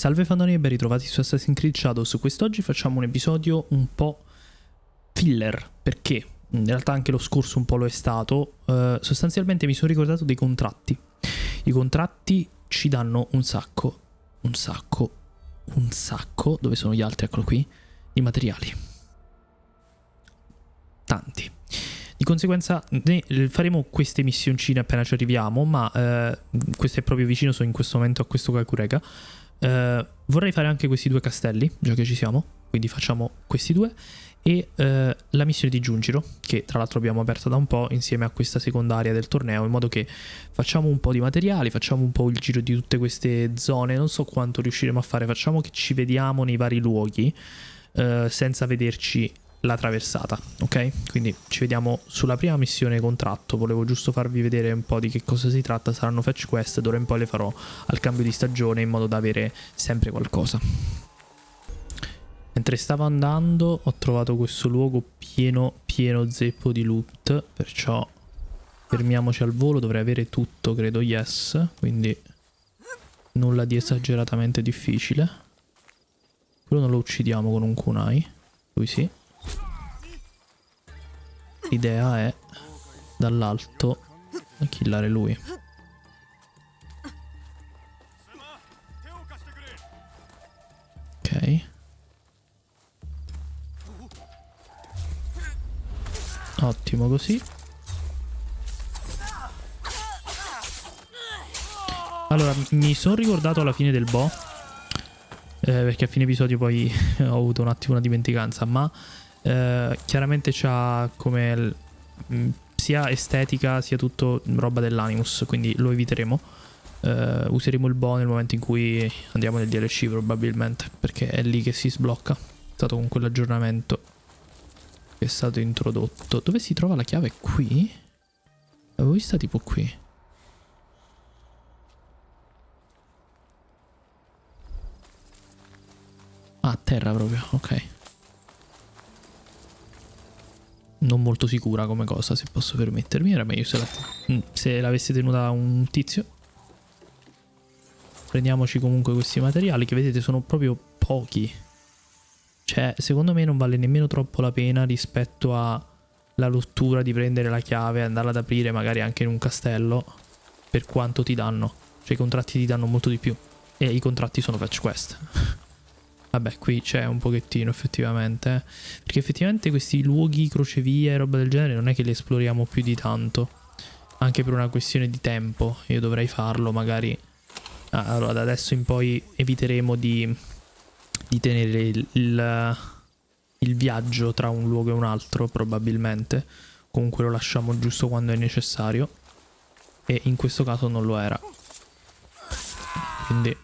Salve fandoni e ben ritrovati su Assassin's Creed Shadows. Quest'oggi facciamo un episodio un po' filler, perché in realtà anche lo scorso un po' lo è stato. Sostanzialmente mi sono ricordato dei contratti. I contratti ci danno un sacco, dove sono gli altri? Eccolo qui, di materiali. Tanti. Di conseguenza faremo queste missioncine appena ci arriviamo, ma questo è proprio vicino, sono in questo momento a questo Kakurega. Vorrei fare anche questi due castelli, già che ci siamo, quindi facciamo questi due. E la missione di Junjiro, che tra l'altro abbiamo aperto da un po' insieme a questa secondaria del torneo, in modo che facciamo un po' di materiali, facciamo un po' il giro di tutte queste zone. Non so quanto riusciremo a fare, facciamo che ci vediamo nei vari luoghi senza vederci la traversata, ok? Quindi ci vediamo sulla prima missione contratto. Volevo giusto farvi vedere un po' di che cosa si tratta. Saranno fetch quest, d'ora in poi le farò al cambio di stagione in modo da avere sempre qualcosa. Mentre stavo andando ho trovato questo luogo pieno zeppo di loot, perciò fermiamoci al volo. Dovrei avere tutto, credo, yes, quindi nulla di esageratamente difficile. Quello non lo uccidiamo con un kunai, lui sì. L'idea è dall'alto killare lui. Ok. Ottimo così. Allora, mi sono ricordato alla fine del boss, perché a fine episodio poi ho avuto un attimo una dimenticanza, ma chiaramente c'ha come sia estetica sia tutto roba dell'Animus, quindi lo eviteremo. Useremo il bow nel momento in cui andiamo nel DLC probabilmente, perché è lì che si sblocca. È stato con quell'aggiornamento che è stato introdotto. Dove si trova la chiave? Qui? L'avevo vista tipo qui. Ah, a terra proprio, ok. Non molto sicura come cosa, se posso permettermi. Era meglio se l'avesse tenuta un tizio. Prendiamoci comunque questi materiali che vedete sono proprio pochi. Cioè, secondo me non vale nemmeno troppo la pena rispetto alla rottura di prendere la chiave e andarla ad aprire magari anche in un castello, per quanto ti danno. Cioè i contratti ti danno molto di più. E i contratti sono fetch quest. Vabbè, qui c'è un pochettino effettivamente, perché effettivamente questi luoghi, crocevie e roba del genere non è che li esploriamo più di tanto. Anche per una questione di tempo. Io dovrei farlo magari. Allora, da adesso in poi eviteremo di tenere il viaggio tra un luogo e un altro, probabilmente. Comunque lo lasciamo giusto quando è necessario. E in questo caso non lo era. Quindi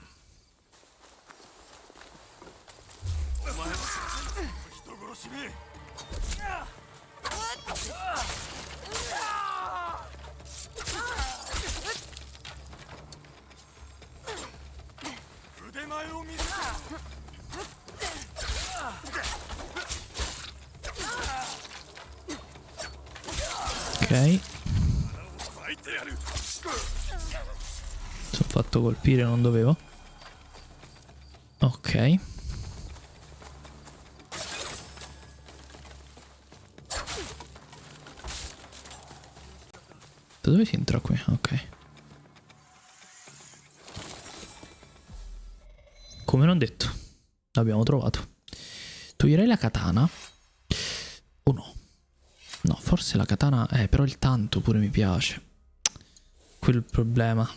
ok. Sono fatto colpire, non dovevo. Ok. Da dove si entra qui? Ok. Come non detto, l'abbiamo trovato. Toglierei la katana. O no? No, forse la katana. Però il tanto pure mi piace. Quello è il problema.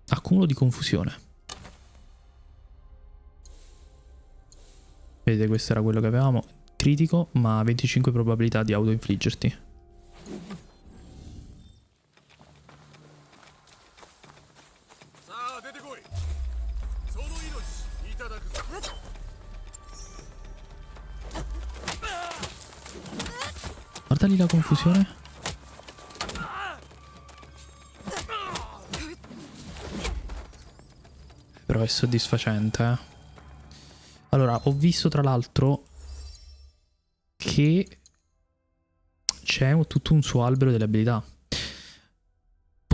Accumulo di confusione. Vedete, questo era quello che avevamo. Critico, ma 25 probabilità di autoinfliggerti. Guarda lì la confusione. Però è soddisfacente, Allora, ho visto tra l'altro che c'è tutto un suo albero delle abilità.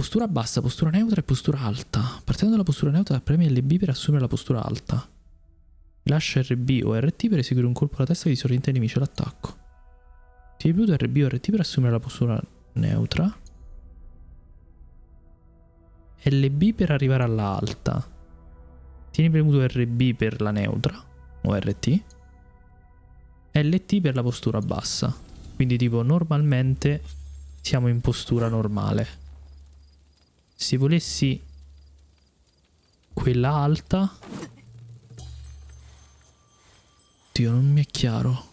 Postura bassa, postura neutra e postura alta. Partendo dalla postura neutra, premi LB per assumere la postura alta. Lascia RB o RT per eseguire un colpo alla testa che disorienta i nemici all'attacco. Tieni premuto RB o RT per assumere la postura neutra. LB per arrivare alla alta. Tieni premuto RB per la neutra o RT. LT per la postura bassa. Quindi tipo normalmente siamo in postura normale. Se volessi quella alta... Oddio, non mi è chiaro.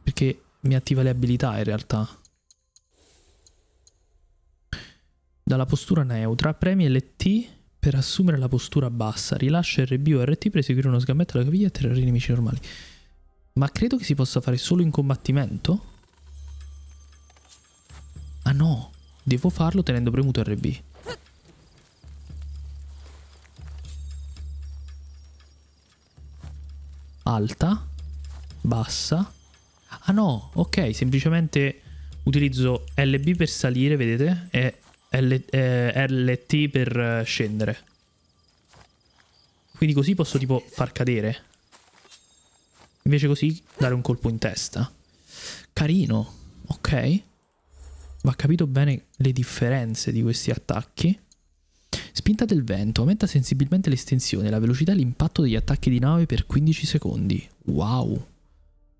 Perché mi attiva le abilità in realtà. Dalla postura neutra, premi LT per assumere la postura bassa. Rilascia RB o RT per eseguire uno sgambetto alla caviglia e atterrare i nemici normali. Ma credo che si possa fare solo in combattimento? Ah no, devo farlo tenendo premuto RB. Alta, bassa. Ah no, ok, semplicemente utilizzo LB per salire, vedete? E LT per scendere. Quindi così posso tipo far cadere. Invece così dare un colpo in testa. Carino, ok. Va capito bene le differenze di questi attacchi. Spinta del vento. Aumenta sensibilmente l'estensione, la velocità e l'impatto degli attacchi di nave per 15 secondi. Wow.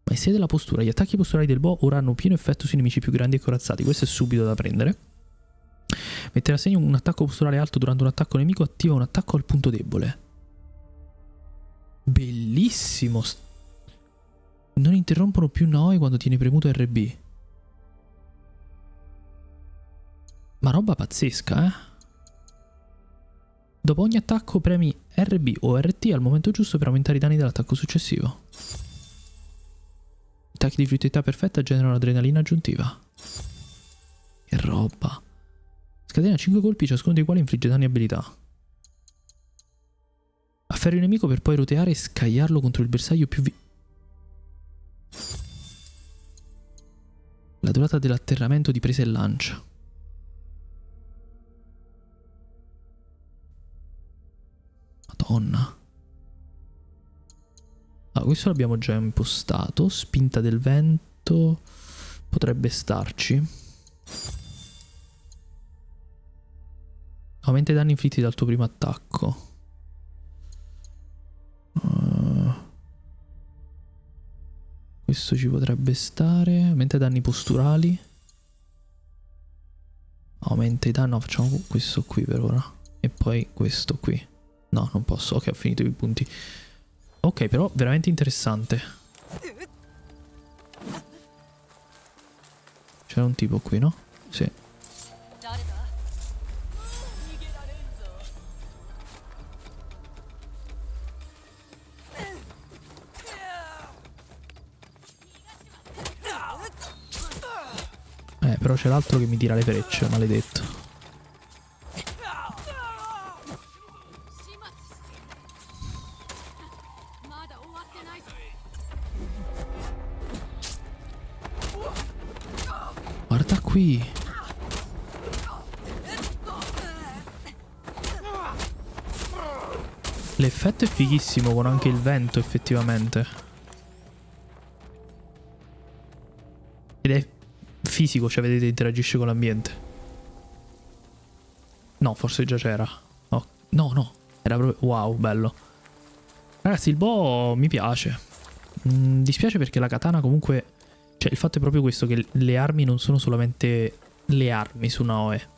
Maestria della postura. Gli attacchi posturali del boh ora hanno pieno effetto sui nemici più grandi e corazzati. Questo è subito da prendere. Mettere a segno un attacco posturale alto durante un attacco nemico attiva un attacco al punto debole. Bellissimo. Non interrompono più Naoi quando tiene premuto RB. Ma roba pazzesca, eh? Dopo ogni attacco premi RB o RT al momento giusto per aumentare i danni dell'attacco successivo. Attacchi di fluidità perfetta generano adrenalina aggiuntiva. Che roba. Scatena 5 colpi, ciascuno dei quali infligge danni e abilità. Afferra il nemico per poi roteare e scagliarlo contro il bersaglio più La durata dell'atterramento di presa e lancia. Madonna. Ah, questo l'abbiamo già impostato. Spinta del vento. Potrebbe starci. Aumenta i danni inflitti dal tuo primo attacco. Questo ci potrebbe stare. Aumenta i danni posturali. Aumenta i danni. No, facciamo questo qui per ora. E poi questo qui. No, non posso. Ok, ho finito i punti. Ok, però veramente interessante. C'era un tipo qui, no? Sì. Però c'è l'altro che mi tira le frecce, maledetto. Guarda qui. L'effetto è fighissimo con anche il vento, effettivamente. Ed è fisico, cioè vedete, interagisce con l'ambiente. No, forse già c'era. Oh, no, era proprio... Wow, bello. Ragazzi, il boh mi piace. Dispiace perché la katana comunque... Cioè, il fatto è proprio questo, che le armi non sono solamente le armi su Naoe.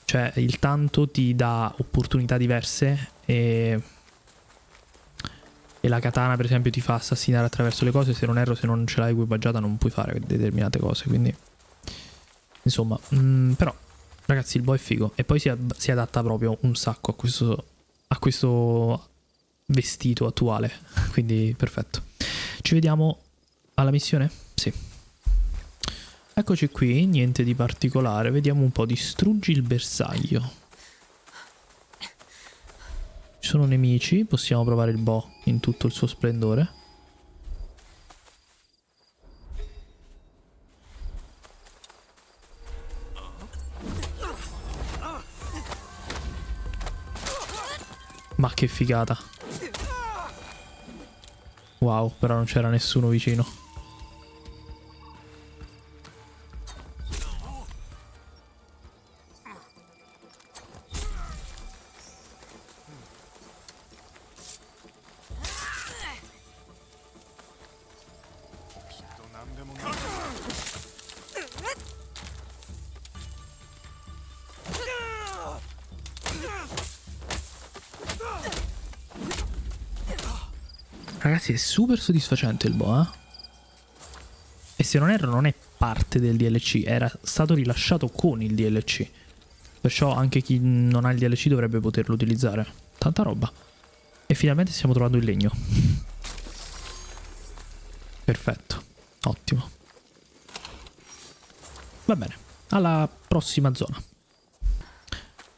Cioè, il tanto ti dà opportunità diverse e la katana, per esempio, ti fa assassinare attraverso le cose. Se non erro, se non ce l'hai equipaggiata non puoi fare determinate cose, quindi... Insomma, però, ragazzi, il boh è figo. E poi si adatta proprio un sacco a questo vestito attuale. Quindi, perfetto. Ci vediamo alla missione? Sì. Eccoci qui, niente di particolare. Vediamo un po'. Distruggi il bersaglio. Ci sono nemici, possiamo provare il boh in tutto il suo splendore. Ma che figata. Wow, però non c'era nessuno vicino. Ragazzi, è super soddisfacente il boh, eh? E se non erro non è parte del DLC, era stato rilasciato con il DLC. Perciò anche chi non ha il DLC dovrebbe poterlo utilizzare. Tanta roba. E finalmente stiamo trovando il legno. Perfetto. Ottimo. Va bene. Alla prossima zona.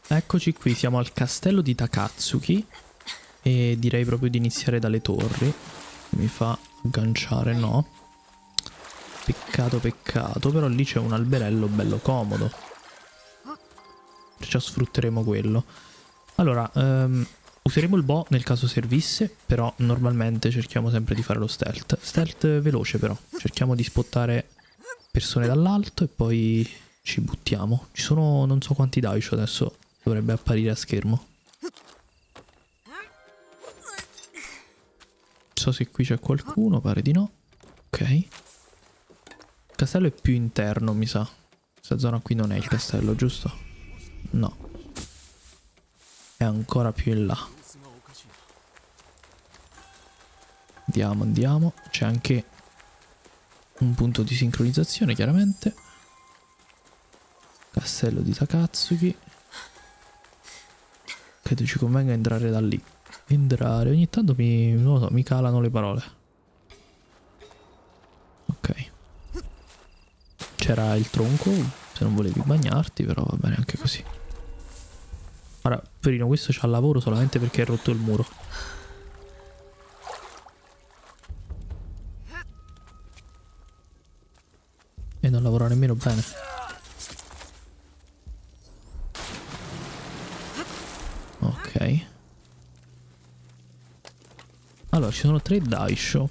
Eccoci qui, siamo al castello di Takatsuki. E direi proprio di iniziare dalle torri. Mi fa agganciare, no. Peccato, peccato. Però lì c'è un alberello bello comodo. Perciò sfrutteremo quello. Allora, useremo il bow nel caso servisse. Però normalmente cerchiamo sempre di fare lo stealth. Stealth veloce però. Cerchiamo di spottare persone dall'alto e poi ci buttiamo. Ci sono non so quanti daisho adesso. Dovrebbe apparire a schermo. Non so se qui c'è qualcuno, pare di no. Ok. Il castello è più interno, mi sa. Questa zona qui non è il castello, giusto? No. È ancora più in là. Andiamo, andiamo. C'è anche un punto di sincronizzazione, chiaramente. Castello di Takatsuki. Credo ci convenga entrare da lì. Entrare. Ogni tanto non lo so, mi calano le parole. Ok. C'era il tronco, se non volevi bagnarti, però va bene anche così. Ora, Perino, questo c'ha lavoro solamente perché hai rotto il muro. E non lavora nemmeno bene. Ok. Allora, ci sono 3 daisho.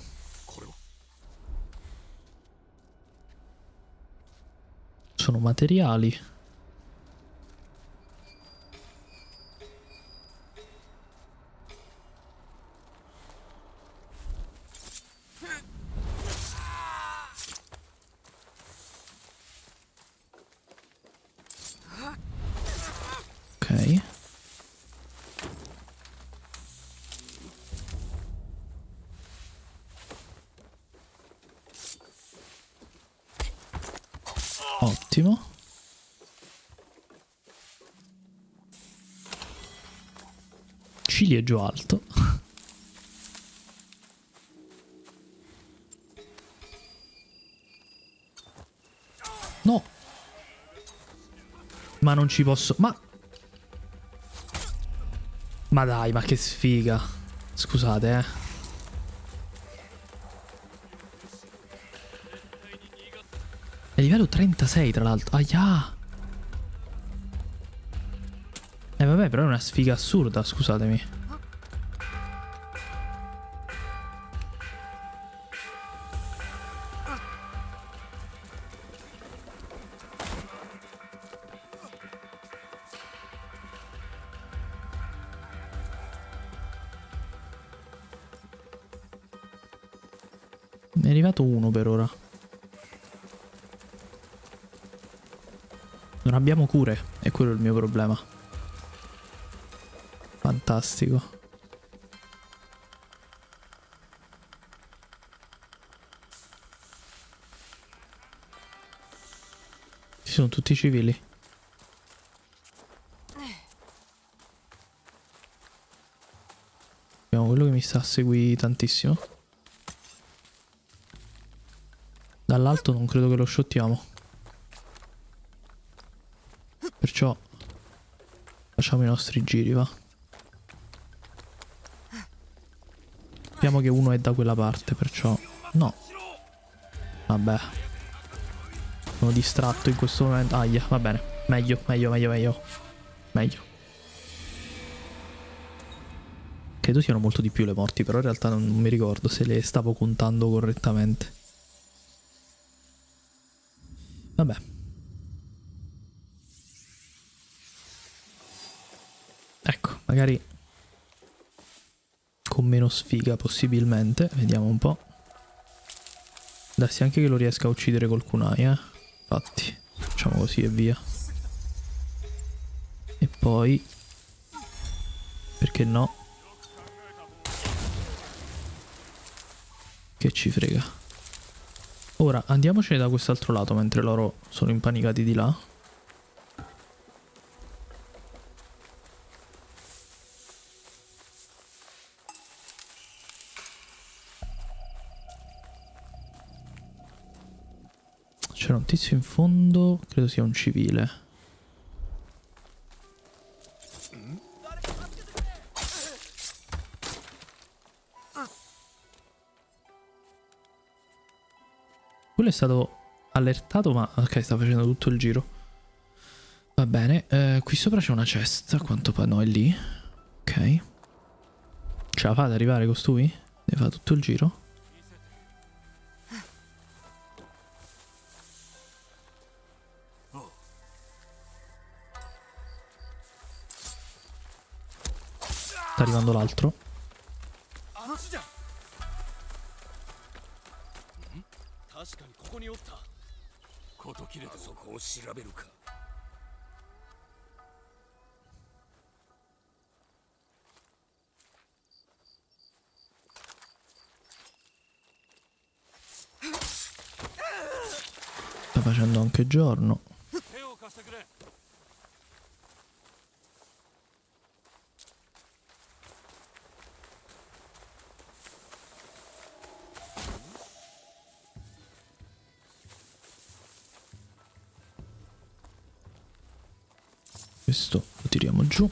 Sono materiali. Ok. Ottimo. Ciliegio alto. No. Ma non ci posso... Ma dai, ma che sfiga. Scusate, È livello 36, tra l'altro. Aia. Vabbè, però è una sfiga assurda, scusatemi. Ne è arrivato uno per ora. Non abbiamo cure, è quello il mio problema. Fantastico. Ci sono tutti civili. Abbiamo quello che mi sta a seguire tantissimo. Dall'alto non credo che lo shottiamo. Perciò facciamo i nostri giri, va. Sappiamo che uno è da quella parte, perciò... No. Vabbè. Sono distratto in questo momento. Aia, va bene. Meglio, meglio, meglio, meglio. Meglio. Credo siano molto di più le morti, però in realtà non mi ricordo se le stavo contando correttamente. Vabbè. Ecco, magari con meno sfiga possibilmente. Vediamo un po'. Darsi anche che lo riesca a uccidere col kunai, Infatti, facciamo così e via. E poi... perché no? Che ci frega. Ora andiamocene da quest'altro lato mentre loro sono impanicati di là. C'era un tizio in fondo, credo sia un civile. Quello è stato allertato, ma ok, sta facendo tutto il giro. Va bene, qui sopra c'è una chest, a quanto pare. No, è lì. Ok. Ce la fate arrivare costui? Ne fa tutto il giro? Sta arrivando l'altro. Sta facendo anche giorno. Questo lo tiriamo giù.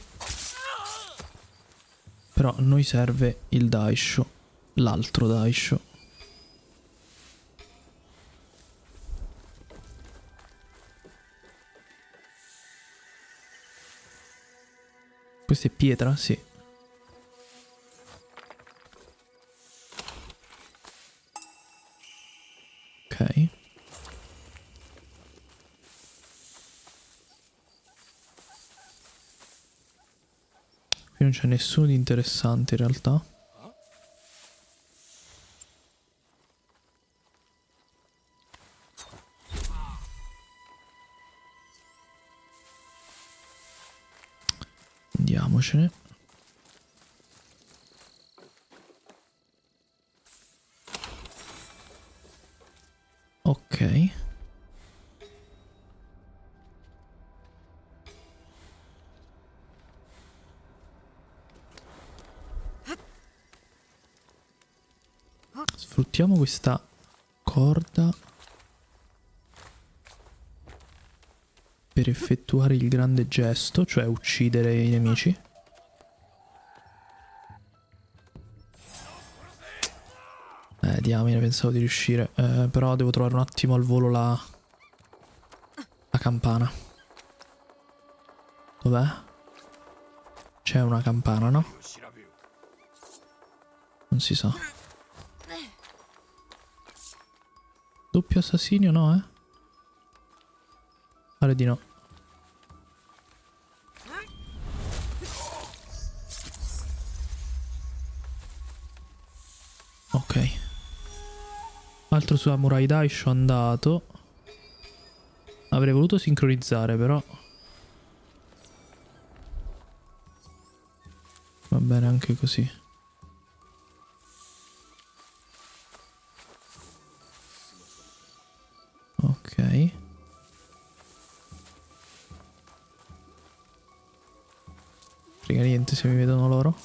Però a noi serve il Daisho. L'altro Daisho. Questa è pietra? Sì. Ok. Qui non c'è nessuno di interessante in realtà. Andiamocene. Ok. Sfruttiamo questa corda per effettuare il grande gesto, cioè uccidere i nemici. Diamine, pensavo di riuscire. Però devo trovare un attimo al volo la campana. Dov'è? C'è una campana, no? Non si sa. Doppio assassinio, no, Pare di no. Ok. Altro Samurai Daisho andato. Avrei voluto sincronizzare, però. Va bene anche così. Ok. Frega niente se mi vedono loro.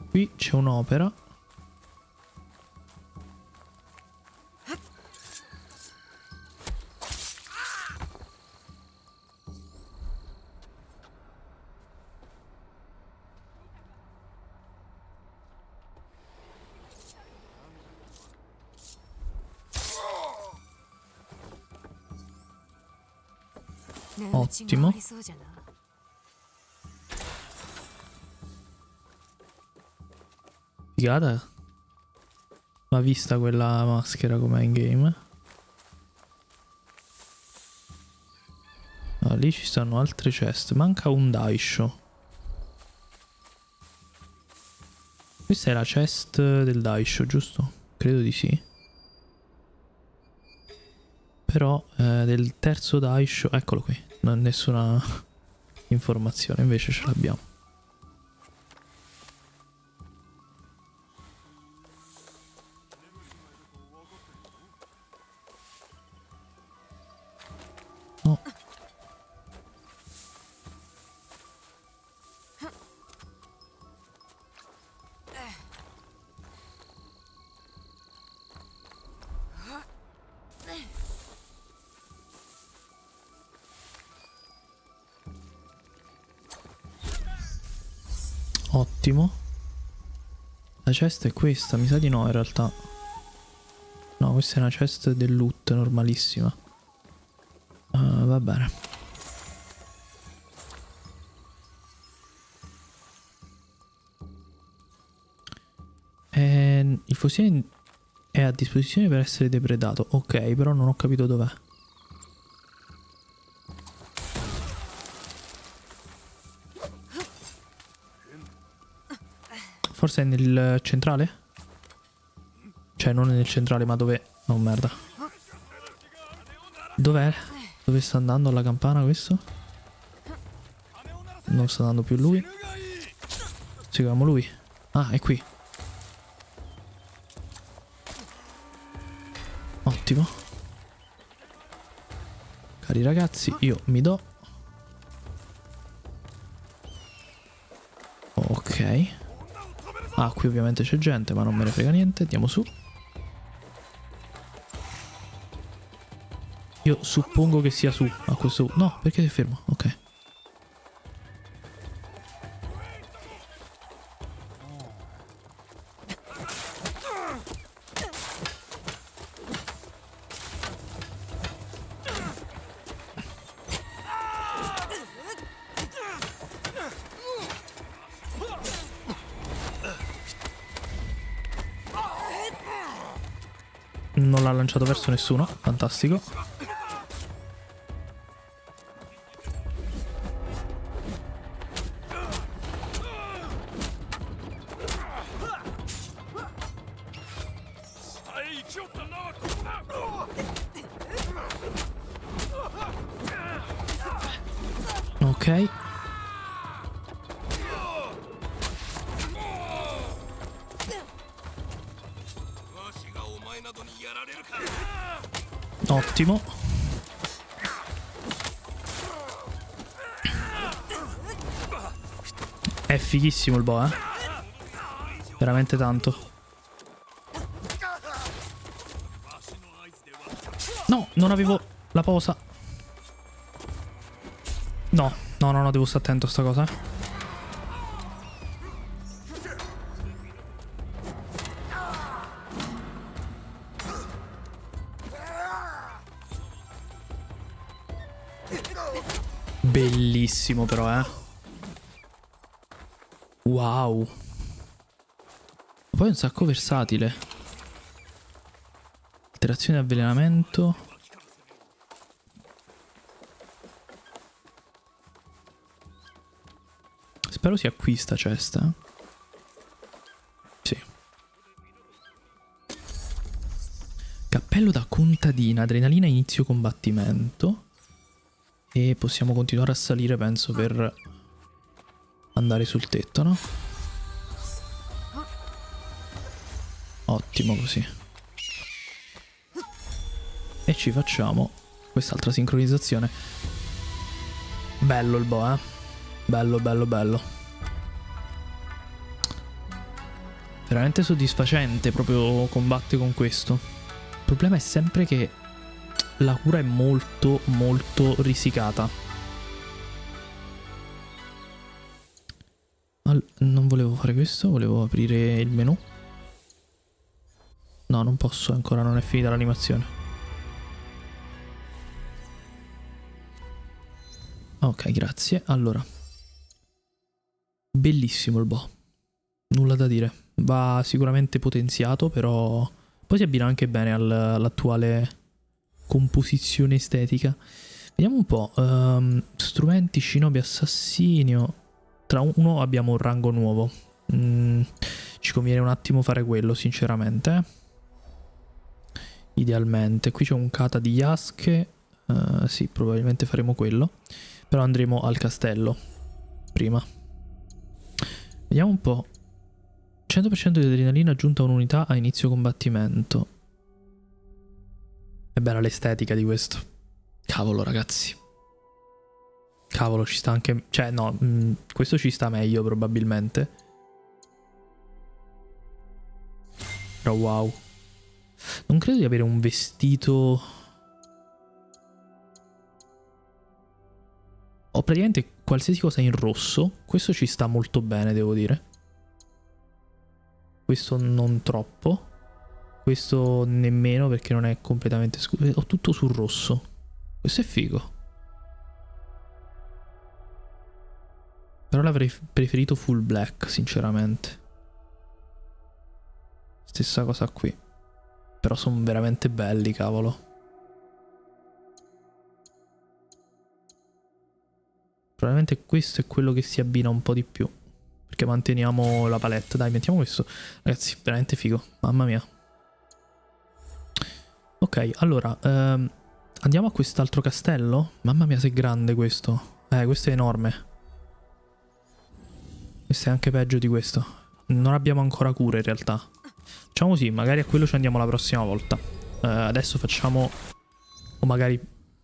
Qui c'è un'opera. Ottimo. Figata. Ma vista quella maschera com'è in game. Ah, lì ci stanno altre chest. Manca un Daisho. Questa è la chest del Daisho, giusto? Credo di sì. Però del terzo Daisho, eccolo qui. Non ho nessuna informazione, invece ce l'abbiamo. No. Ottimo. La chest è questa, mi sa di no in realtà. No, questa è una chest del loot normalissima. Va bene. Il fucile è a disposizione per essere depredato. Ok, però non ho capito dov'è. Forse è nel centrale? Cioè non nel centrale, ma dove... Oh merda. Dov'è? Dove sta andando la campana questo? Non sta andando più lui. Seguiamo lui. Ah, è qui. Ottimo. Cari ragazzi, io mi do. Ok. Ah, qui ovviamente c'è gente, ma non me ne frega niente. Andiamo su. Io suppongo che sia su a questo... No, perché sei fermo? Ok. Non l'ha lanciato verso nessuno. Fantastico. Ok. Ottimo. È fighissimo il boa, eh. Veramente tanto. No, non avevo la posa. No, no, no, no, devo stare attento a sta cosa, eh. Bellissimo però, eh. Wow. Poi è un sacco versatile. Alterazione e avvelenamento. Spero si acquista cesta, eh. Sì. Cappello da contadina, adrenalina inizio combattimento. E possiamo continuare a salire, penso, per andare sul tetto, no? Ottimo così. E ci facciamo quest'altra sincronizzazione. Bello il boa, eh? Bello, bello, bello. Veramente soddisfacente proprio combattere con questo. Il problema è sempre che la cura è molto, molto risicata. Non volevo fare questo, volevo aprire il menu. No, non posso ancora, non è finita l'animazione. Ok, grazie. Allora. Bellissimo il boh. Nulla da dire. va sicuramente potenziato, però poi si abbina anche bene all'attuale composizione estetica. Vediamo un po'. Strumenti, shinobi, assassinio. Tra uno abbiamo un rango nuovo. Ci conviene un attimo fare quello, sinceramente. Idealmente. Qui c'è un kata di Yasuke. Sì, probabilmente faremo quello. Però andremo al castello prima. Vediamo un po'. 100% di adrenalina aggiunta a un'unità a inizio combattimento. È bella l'estetica di questo. Cavolo, ragazzi. Cavolo, ci sta anche... Cioè, no, questo ci sta meglio, probabilmente. Però wow. Non credo di avere un vestito... Ho praticamente qualsiasi cosa in rosso. Questo ci sta molto bene, devo dire. Questo non troppo. Questo nemmeno, perché non è completamente scuro. Ho tutto sul rosso. Questo è figo. Però l'avrei preferito full black, sinceramente. Stessa cosa qui. Però sono veramente belli, cavolo. Probabilmente questo è quello che si abbina un po' di più. Perché manteniamo la palette. Dai, mettiamo questo. Ragazzi, veramente figo. Mamma mia. Ok, allora. Andiamo a quest'altro castello? Mamma mia, se è grande questo. Questo è enorme. Questo è anche peggio di questo. Non abbiamo ancora cure, in realtà. Facciamo così, magari a quello ci andiamo la prossima volta. Adesso facciamo... O magari...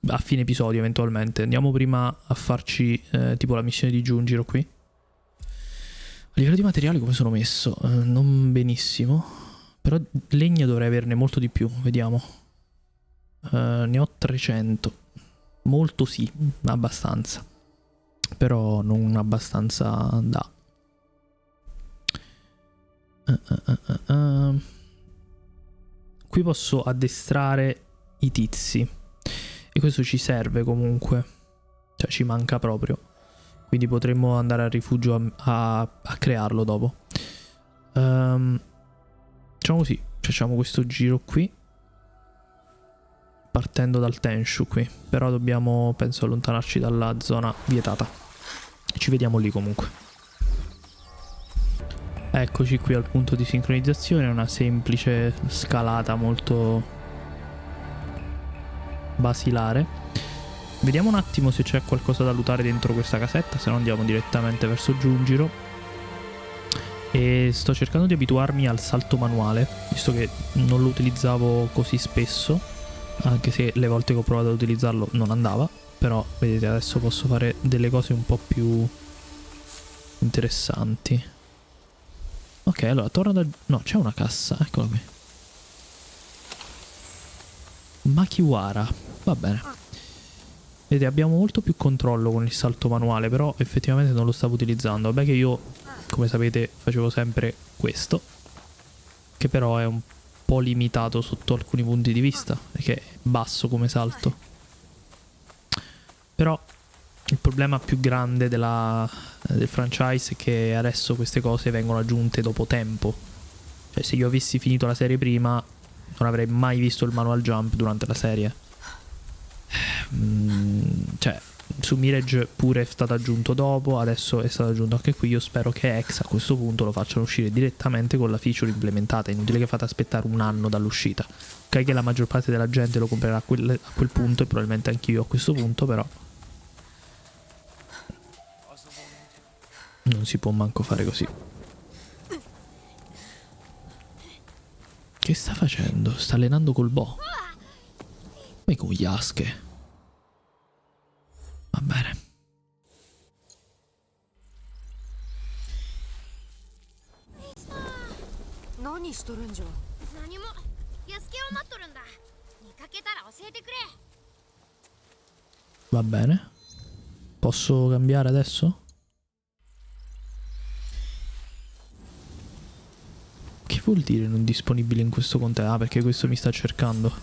a fine episodio eventualmente. Andiamo prima a farci tipo la missione di Junjiro qui. A livello di materiali come sono messo? Non benissimo. Però legna dovrei averne molto di più. Vediamo. Ne ho 300. Molto sì, abbastanza. Però non abbastanza da... Qui posso addestrare i tizi. E questo ci serve comunque. Cioè ci manca proprio. Quindi potremmo andare al rifugio a crearlo dopo. Facciamo così. Facciamo questo giro qui. Partendo dal Tenshu qui. Però dobbiamo, penso, allontanarci dalla zona vietata. Ci vediamo lì comunque. Eccoci qui al punto di sincronizzazione. Una semplice scalata molto... basilare. Vediamo un attimo se c'è qualcosa da lootare dentro questa casetta, se no andiamo direttamente verso Junjiro. E sto cercando di abituarmi al salto manuale, visto che non lo utilizzavo così spesso, anche se le volte che ho provato ad utilizzarlo non andava. Però vedete, adesso posso fare delle cose un po' più interessanti. Ok, allora torno da... No, c'è una cassa, eccola qui. Makiwara, va bene. Vedete, abbiamo molto più controllo con il salto manuale, però effettivamente non lo stavo utilizzando. Vabbè che io, come sapete, facevo sempre questo, che però è un po' limitato sotto alcuni punti di vista, perché è basso come salto. Però il problema più grande del franchise è che adesso queste cose vengono aggiunte dopo tempo. Cioè, se io avessi finito la serie prima... non avrei mai visto il manual jump durante la serie. Cioè, su Mirage pure è stato aggiunto dopo, adesso è stato aggiunto anche qui. Io spero che X a questo punto lo facciano uscire direttamente con la feature implementata. È inutile che fate aspettare un anno dall'uscita. Ok che la maggior parte della gente lo comprerà a quel punto, e probabilmente anch'io a questo punto, però non si può manco fare così. Che sta facendo? Sta allenando col Bo. E con Yasuke. Va bene. Va bene. Posso cambiare adesso? Che vuol dire non disponibile in questo contesto? Ah, perché questo mi sta cercando.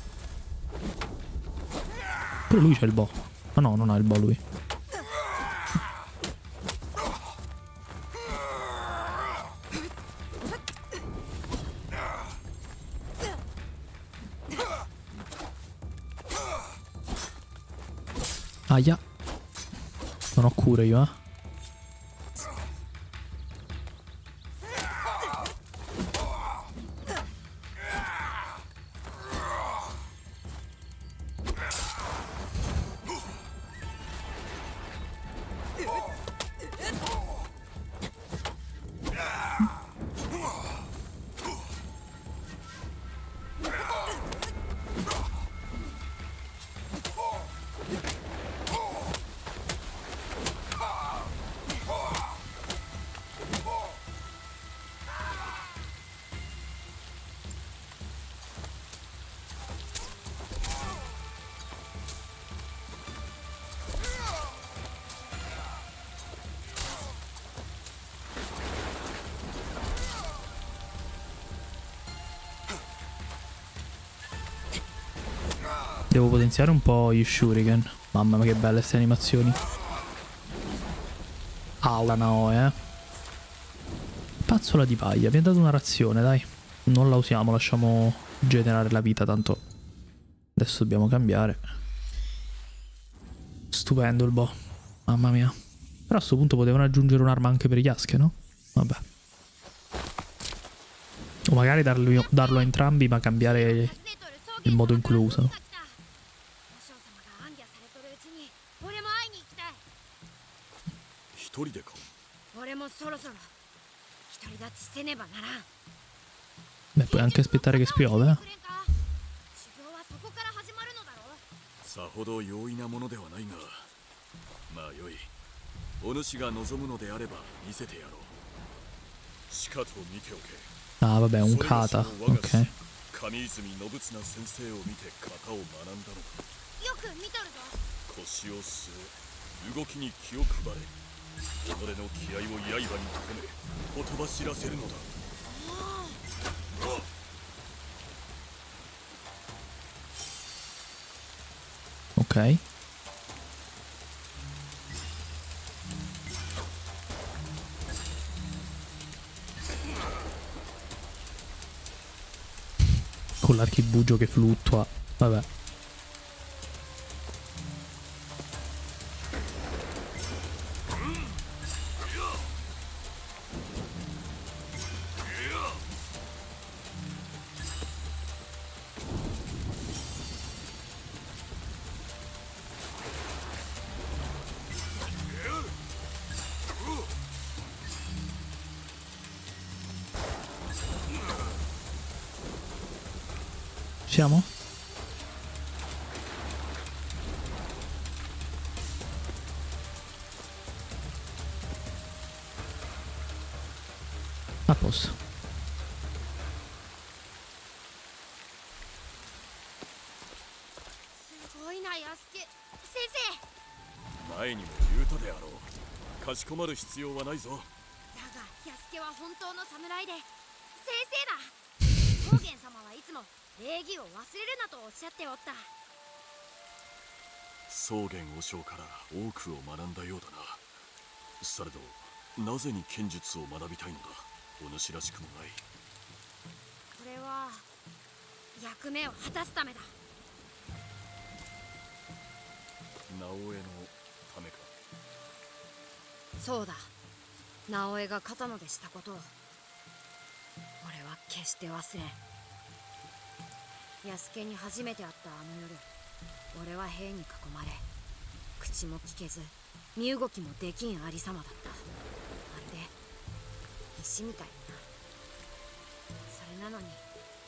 Pure lui c'ha il Bo. Ma no, non ha il Bo lui. Aia. Non ho cure io, eh. Devo potenziare un po' gli shuriken. Mamma mia che belle queste animazioni. Aula Naoe, eh. Pazzola di paglia. Mi ha dato una razione, dai. Non la usiamo, lasciamo generare la vita, tanto adesso dobbiamo cambiare. Stupendo il boh. Mamma mia. Però a sto punto potevano aggiungere un'arma anche per gli Yasuke, no? Vabbè. O magari darlo a entrambi, ma cambiare il modo in cui lo usano. 一人でか。俺もそろそろ独り立ちせねばならん。 Beh, puoi anche aspettare che spiove, eh. さほど容易なものではないが、まあよい。お主が望むのであれば見せてやろう。しかと見ておけ。 Ah, vabbè, un kata. Ok. 上泉信綱先生を見て型を学んだのだ。よく見とるぞ。腰を据え、動きに気を配れ。己の気合を刃に込め、ほとばしらせるのだ。 Ok. Con l'archibugio che fluttua. Vabbè. Siamo? A posto. Sensei! 前にも言うたであろう。かしこまる必要はないぞ。だが、ヤスケは本当の侍で、先生だ。桃源様はいつも礼儀を忘れるなとおっしゃっておった。草原和尚から多くを学んだようだな。されど、なぜに剣術を学びたいのだ。お主らしくもない。これは役目を果たすためだ。直江のためか。そうだ。直江が刀でしたことを俺は決して忘れん。安家に初めて会ったあの夜、俺は兵に囲まれ、口も聞けず身動きもできんありさまだった。まるで石みたいな。それなのに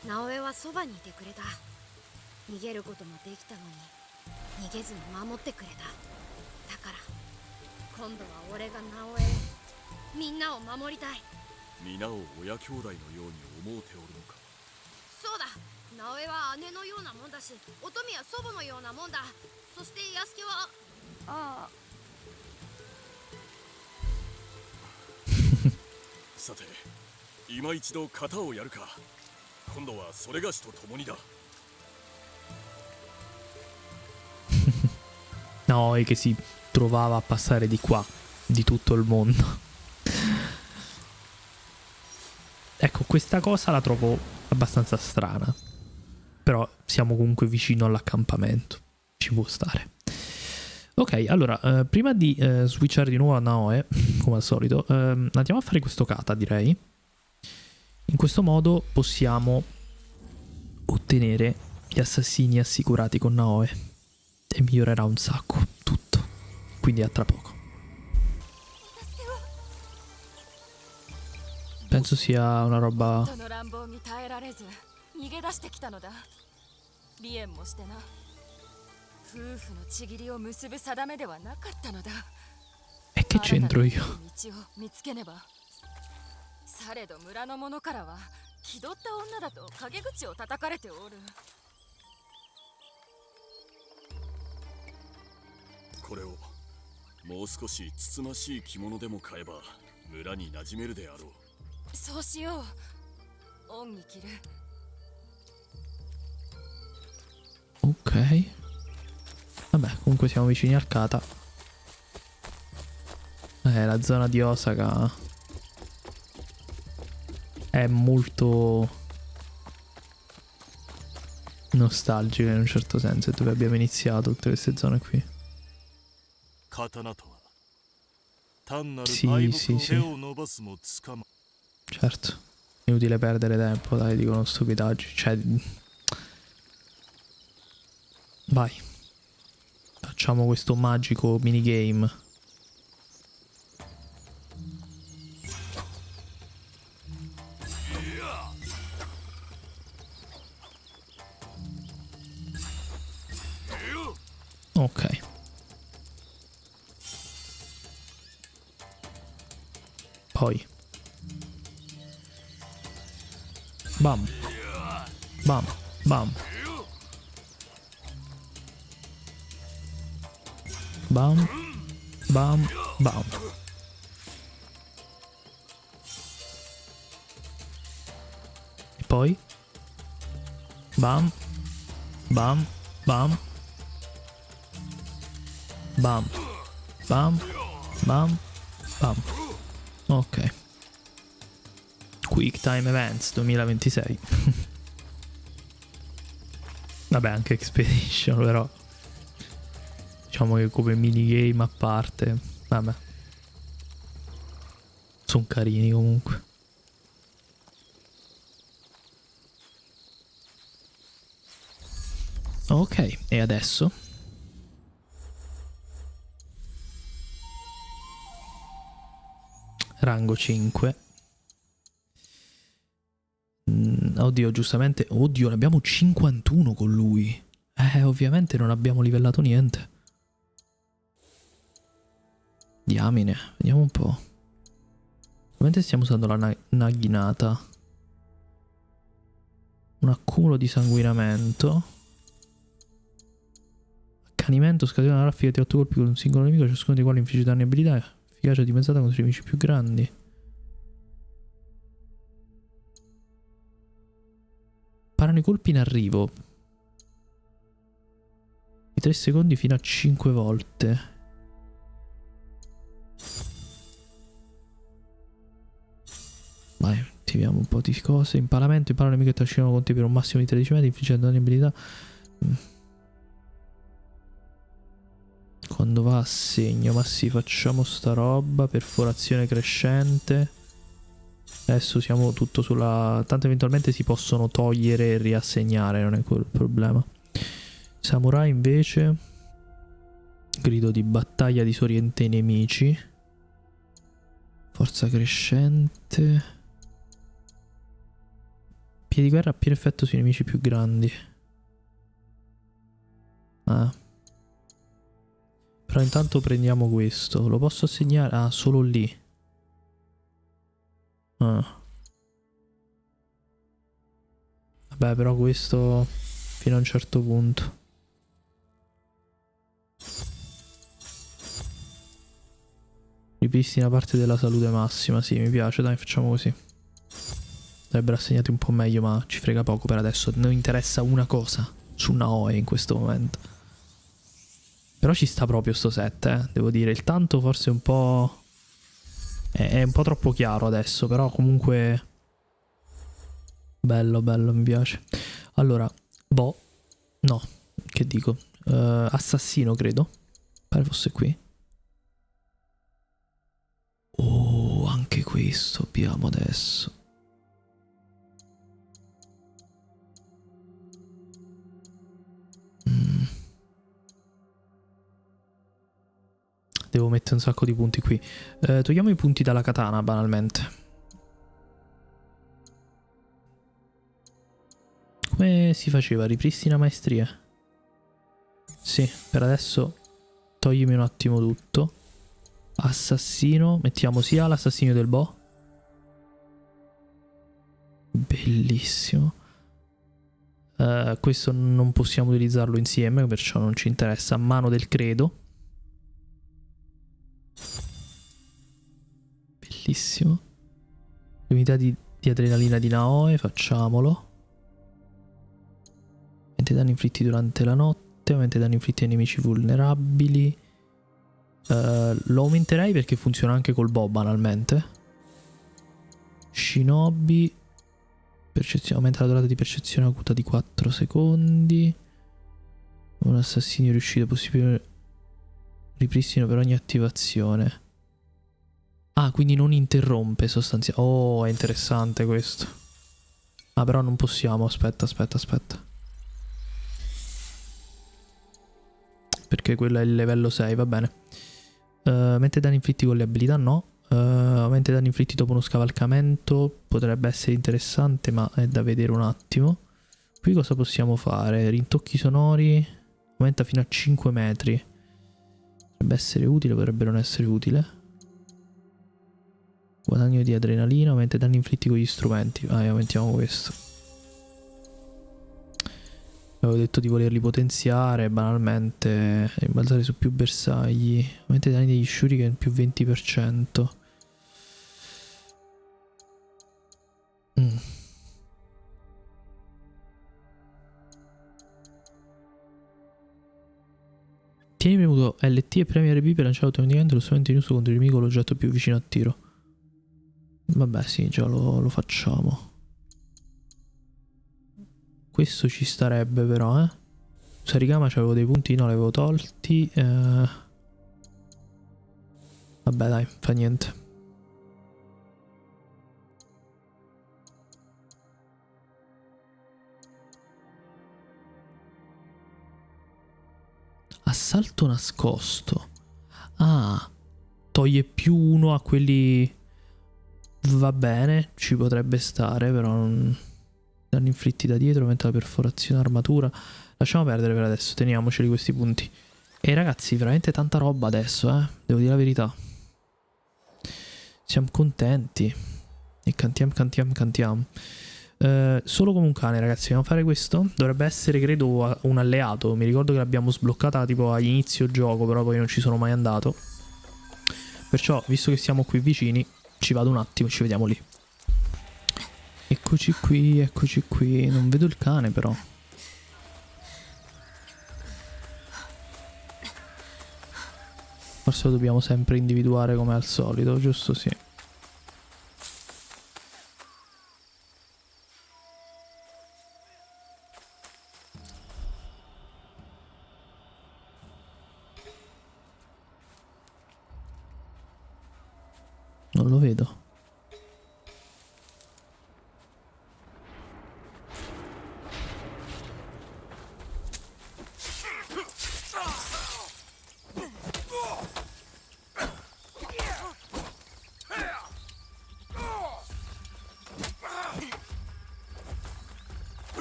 直江はそばにいてくれた。逃げることもできたのに逃げずに守ってくれた。だから今度は俺が直江を、みんなを守りたい。皆を親兄弟のように思うておるのか。そうだ。直江は姉のようなもんだし、乙女は祖母のようなもんだ。そして安家はああさて、今一度型をやるか。今度はそれがしと共にだ。 No, e che si trovava a passare di qua, di tutto il mondo. Ecco, questa cosa la trovo abbastanza strana. Però siamo comunque vicino all'accampamento. Ci può stare. Ok, allora, prima di switchare di nuovo a Naoe, come al solito, andiamo a fare questo kata, direi. In questo modo possiamo ottenere gli assassini assicurati con Naoe e migliorerà un sacco tutto. Quindi a tra poco. Penso sia una roba... 夫の乱暴に耐えられず逃げ出してきたのだ。離縁もしてな。夫婦のちぎりを結ぶ定めではなかったのだ。 E che c'entro io? 道を見つけねば。されど村の者からは気取った女だと陰口を叩かれておる。これをもう少しつつましい着物でも買えば村に馴染めるであろう。そうしよう。恩に着る。 Ok. Vabbè, comunque siamo vicini al kata. La zona di Osaka è molto nostalgica in un certo senso, è dove abbiamo iniziato tutte queste zone qui. 刀とは単なる Sì, 敗 sì, 北を sì. 手を伸ばすもつかま Certo, inutile perdere tempo, dai, dicono stupidaggini. Cioè, vai. Facciamo questo magico minigame. Ok. Poi. Bam. Bam. Bam. Bam. Bam. Bam. E poi. Bam. Bam. Bam. Bam. Bam. Bam. Bam. Ok. Quick Time Events 2026. Vabbè, anche Expedition, però diciamo che come minigame a parte, vabbè, sono carini comunque. Ok, e adesso rango 5. Oddio, giustamente. Oddio, ne abbiamo 51 con lui. Ovviamente non abbiamo livellato niente. Diamine, vediamo un po'. Ovviamente stiamo usando la naghinata. Un accumulo di sanguinamento. Accanimento, scatena una raffica di 8 colpi con un singolo nemico, ciascuno dei quali infligge danni e abilità. Efficacia dimezzata contro i nemici più grandi. Parano i colpi in arrivo. Di 3 secondi fino a 5 volte. Vai, attiviamo un po' di cose. Impalamento, impara nemico e trascinano con te per un massimo di 13 metri, infliggendo danni e abilità. Quando va a segno, ma sì, facciamo sta roba. Perforazione crescente. Adesso siamo tutto sulla... Tanto eventualmente si possono togliere e riassegnare, non è quello il problema. Samurai invece. Grido di battaglia disorienta i nemici. Forza crescente. Piedi di guerra a pieno effetto sui nemici più grandi. Ah. Però intanto prendiamo questo. Lo posso assegnare? Ah, solo lì. Ah. Vabbè, però questo fino a un certo punto. Ripristina parte della salute massima. Sì, mi piace, dai, facciamo così. Sarebbero assegnati un po' meglio, ma ci frega poco per adesso. Non interessa una cosa su Naoe in questo momento. Però ci sta proprio sto set, devo dire. Il tanto forse è un po'... È un po' troppo chiaro adesso, però comunque... Bello, bello, mi piace. Allora, boh. No, che dico? Assassino, credo. Pare fosse qui. Oh, anche questo abbiamo adesso. Devo mettere un sacco di punti qui. Togliamo i punti dalla katana, banalmente. Come si faceva? Ripristina maestria? Sì, per adesso toglimi un attimo tutto. Assassino. Mettiamo sia l'assassino del boh. Bellissimo. Questo non possiamo utilizzarlo insieme, perciò non ci interessa. Mano del credo. Bellissimo. Unità di adrenalina di Naoe, facciamolo. Aumenta i danni inflitti durante la notte, aumenta i danni inflitti ai nemici vulnerabili. Lo aumenterei perché funziona anche col bow banalmente. Shinobi. Aumenta la durata di percezione acuta di 4 secondi. Un assassino riuscito, possibile ripristino per ogni attivazione. Ah, quindi non interrompe sostanzialmente. Oh, è interessante questo. Ah, però non possiamo. Aspetta. Perché quello è il livello 6, va bene. Aumenta i danni inflitti con le abilità, no. Aumenta i danni inflitti dopo uno scavalcamento. Potrebbe essere interessante, ma è da vedere un attimo. Qui cosa possiamo fare? Rintocchi sonori. Aumenta fino a 5 metri. Potrebbe essere utile, potrebbe non essere utile. Guadagno di adrenalina, aumenta i danni inflitti con gli strumenti. Aumentiamo questo. Avevo detto di volerli potenziare, banalmente. Rimbalzare su più bersagli. Aumenta i danni degli shuriken più 20%. Tieni premuto LT e premi RB per lanciare automaticamente lo strumento in uso contro il nemico o l'oggetto più vicino a tiro. Vabbè, sì, già lo facciamo. Questo ci starebbe però, Sarigama c'avevo dei punti, no, li avevo tolti. Vabbè, dai, fa niente. Assalto nascosto. Ah, toglie più 1 a quelli. Va bene, ci potrebbe stare, però non. Danni inflitti da dietro, aumenta la perforazione armatura. Lasciamo perdere per adesso, teniamoceli questi punti. E ragazzi, veramente tanta roba adesso, devo dire la verità. Siamo contenti. E cantiamo. Solo come un cane, ragazzi, dobbiamo fare questo. Dovrebbe essere, credo, un alleato. Mi ricordo che l'abbiamo sbloccata tipo all'inizio gioco, però poi non ci sono mai andato. Perciò, visto che siamo qui vicini, ci vado un attimo e ci vediamo lì. Eccoci qui. Non vedo il cane però. Forse lo dobbiamo sempre individuare come al solito, giusto? Sì. Non lo vedo.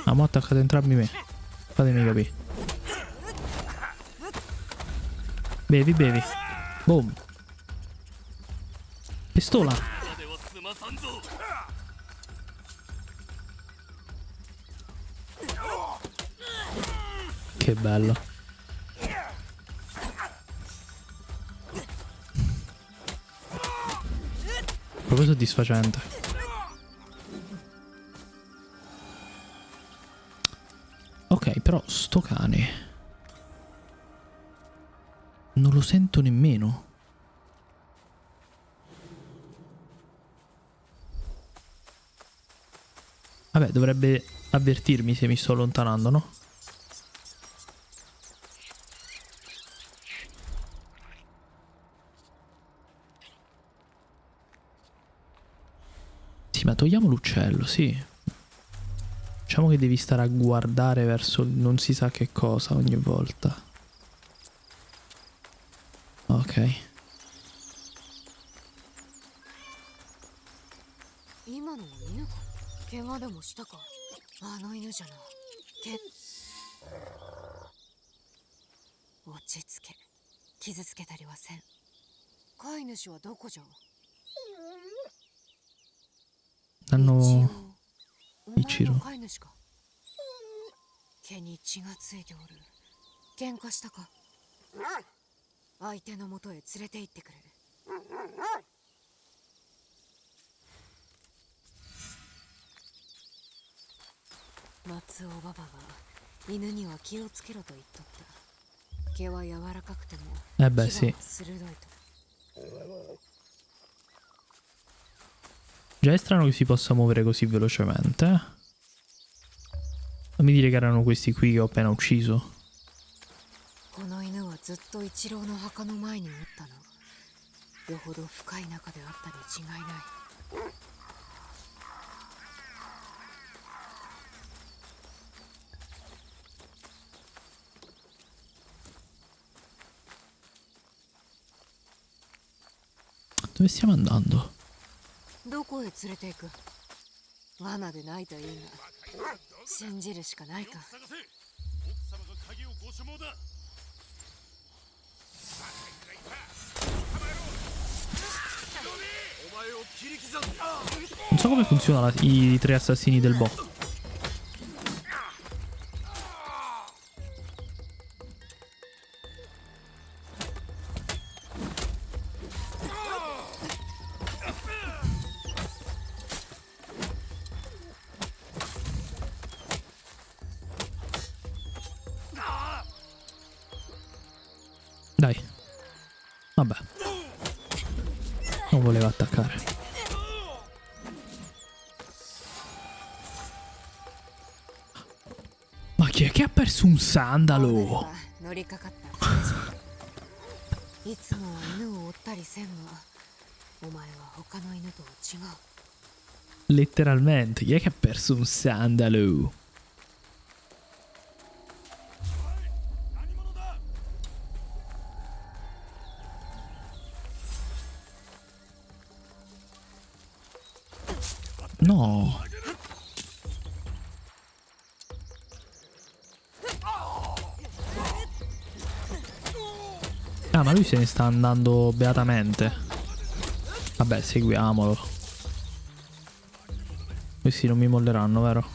Ah, mo attaccate entrambi me. Fatemi capire. Bevi. Boom. Pistola. Che bello. Proprio soddisfacente. Ok, però sto cane non lo sento nemmeno. Vabbè, dovrebbe avvertirmi se mi sto allontanando, no? Beh, togliamo l'uccello, sì. Diciamo che devi stare a guardare verso non si sa che cosa ogni volta. Ok. 今のは犬か。怪我でもしたか。あの犬じゃな。落ち着け。傷つけたりはせん。飼い主はどこじゃ。Hanno お前一郎の飼い主か。毛に血がついておる。喧嘩したか。相手のもとへ連れて行ってくれ。松尾ババは犬には気をつけろと言っとった。毛は柔らかくても Eh beh, 牙 sì. は鋭いと。 Già è strano che si possa muovere così velocemente. Non mi dire che erano questi qui che ho appena ucciso. この犬はずっと一郎の墓の前におったな。よほど深い仲であったに違いない。Dove stiamo andando? どこへ連れて行く。罠でないといいが、信じるしかないか。探せ。奥様が鍵をご所望だ。 Non so come funziona i tre assassini del bot. Dai. Vabbè. Non voleva attaccare. Ma chi è che ha perso un sandalo? 乗りかかった話いつもは犬を追ったりせんが、お前は他の犬とは違う。 Letteralmente, chi è che ha perso un sandalo? No. Ah, ma lui se ne sta andando beatamente. Vabbè, seguiamolo. Questi non mi molleranno, vero?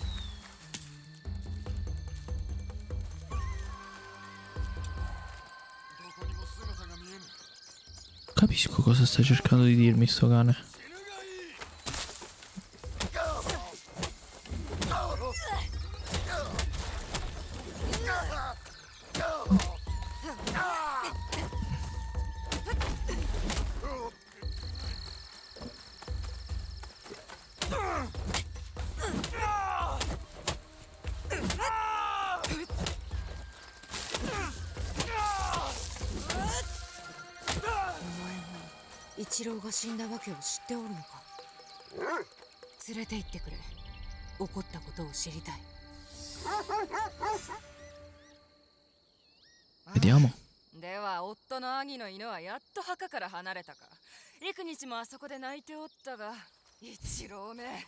Capisco cosa sta cercando di dirmi sto cane.お前は一郎が死んだわけを知っておるのか。連れて行ってくれ。起こったことを知りたい。 Vediamo. では夫の兄の犬はやっと墓から離れたか。幾日もあそこで泣いておったが、一郎め、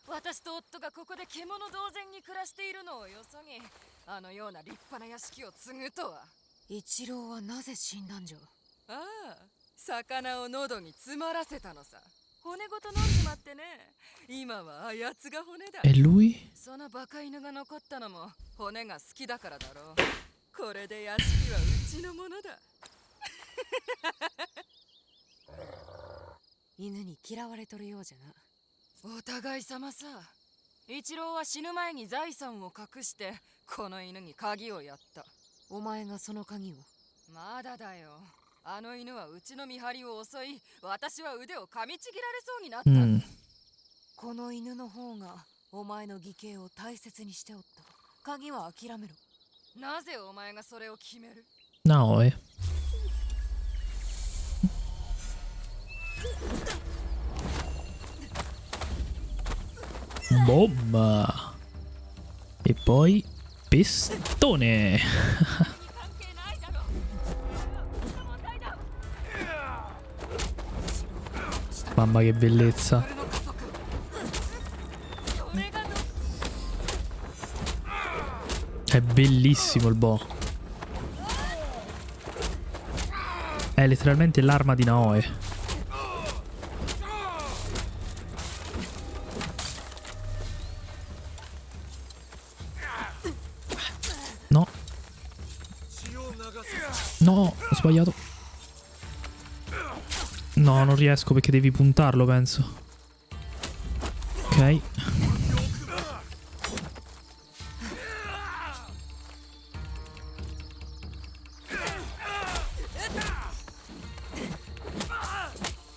私と夫がここで獣同然に暮らしているのをよそに、あのような立派な屋敷を継ぐとは。一郎はなぜ死んだんじゃ。ああ、魚を喉に詰まらせたのさ。骨ごと飲んじまってね。今はあやつが骨だ。 E lui? そのバカ犬が残ったのも骨が好きだからだろう。これで屋敷はうちのものだ。犬に嫌われとるようじゃな。お互い様さ。一郎は死ぬ前に財産を隠してこの犬に鍵をやった。お前がその鍵を。まだだよ。あの犬はうちの見張りを襲い、私は腕を噛みちぎられそうになったんだ。この犬の方がお前の義兄を大切にしておった。鍵は諦めろ。なぜお前がそれを決める？ No, eh. Bomba. E poi pestone. Mamma che bellezza. È bellissimo il boh. È letteralmente l'arma di Naoe. No. No, ho sbagliato. No, non riesco perché devi puntarlo, penso. Ok.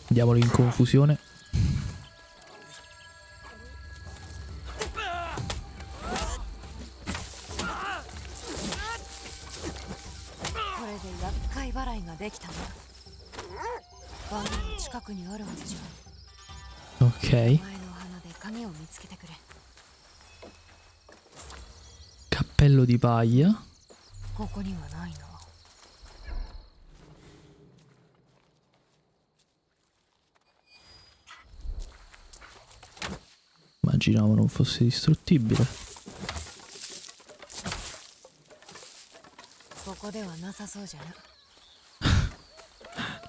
Diamolo in confusione. Ok. Cappello di paglia. Immaginavo non fosse distruttibile.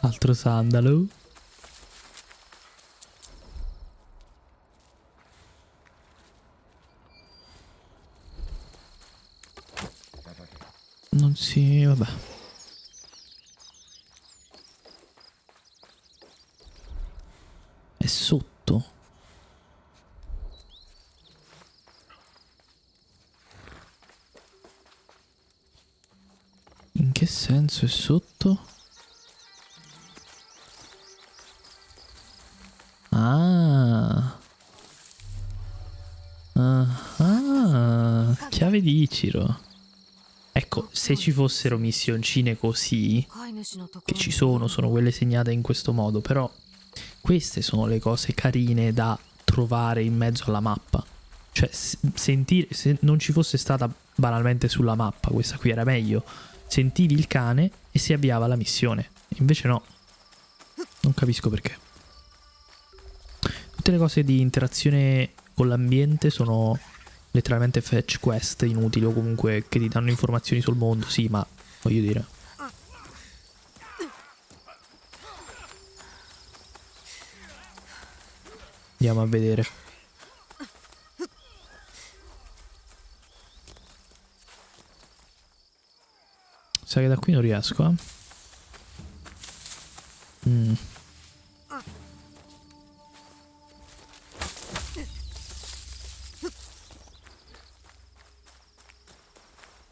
Altro sandalo. Non si... vabbè. È sotto. In che senso è sotto? Ah. Ah. Chiave di Ichiro. Ecco, se ci fossero missioncine così, che ci sono quelle segnate in questo modo, però queste sono le cose carine da trovare in mezzo alla mappa. Cioè, sentire, se non ci fosse stata banalmente sulla mappa, questa qui era meglio. Sentivi il cane e si avviava la missione. Invece no. Non capisco perché. Tutte le cose di interazione con l'ambiente sono letteralmente fetch quest inutili o comunque che ti danno informazioni sul mondo. Sì, ma voglio dire. Andiamo a vedere. Sa che da qui non riesco, eh?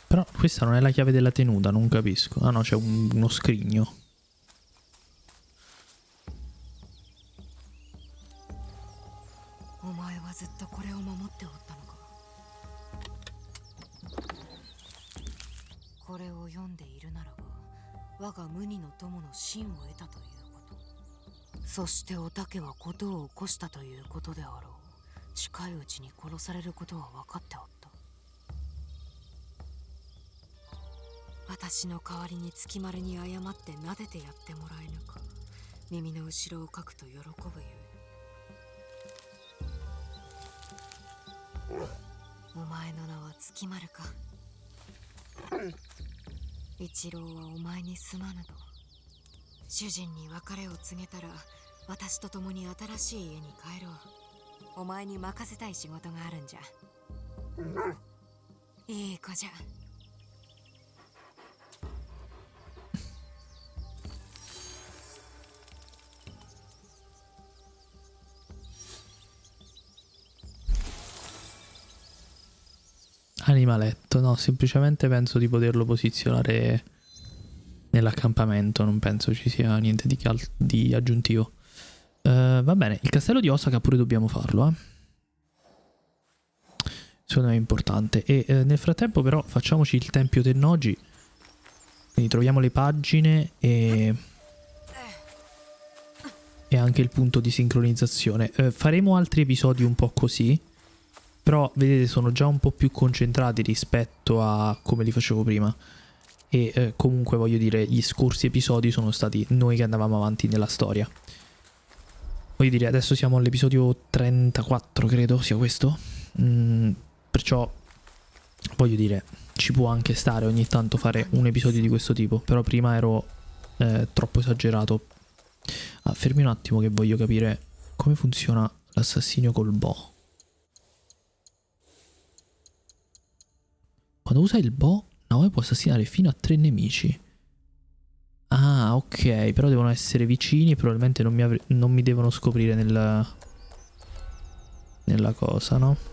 Però questa non è la chiave della tenuta, non capisco. Ah no, c'è uno scrigno. Animaletto, no, semplicemente penso di poterlo posizionare nell'accampamento, non penso ci sia niente di aggiuntivo. Va bene, il castello di Osaka pure dobbiamo farlo, eh. Secondo me è importante. E nel frattempo però facciamoci il tempio Tennoji. Quindi troviamo le pagine e anche il punto di sincronizzazione. Faremo altri episodi un po' così, Però vedete sono già un po' più concentrati rispetto a come li facevo prima. E comunque voglio dire, gli scorsi episodi sono stati noi che andavamo avanti nella storia. Voglio dire, adesso siamo all'episodio 34, credo sia questo. Perciò, voglio dire, ci può anche stare ogni tanto fare un episodio di questo tipo. Però prima ero troppo esagerato. Fermi un attimo che voglio capire come funziona l'assassinio col bow. Quando usa il bow, Naoe può assassinare fino a 3 nemici. Ah, ok, però devono essere vicini e probabilmente non mi devono scoprire nella cosa, no?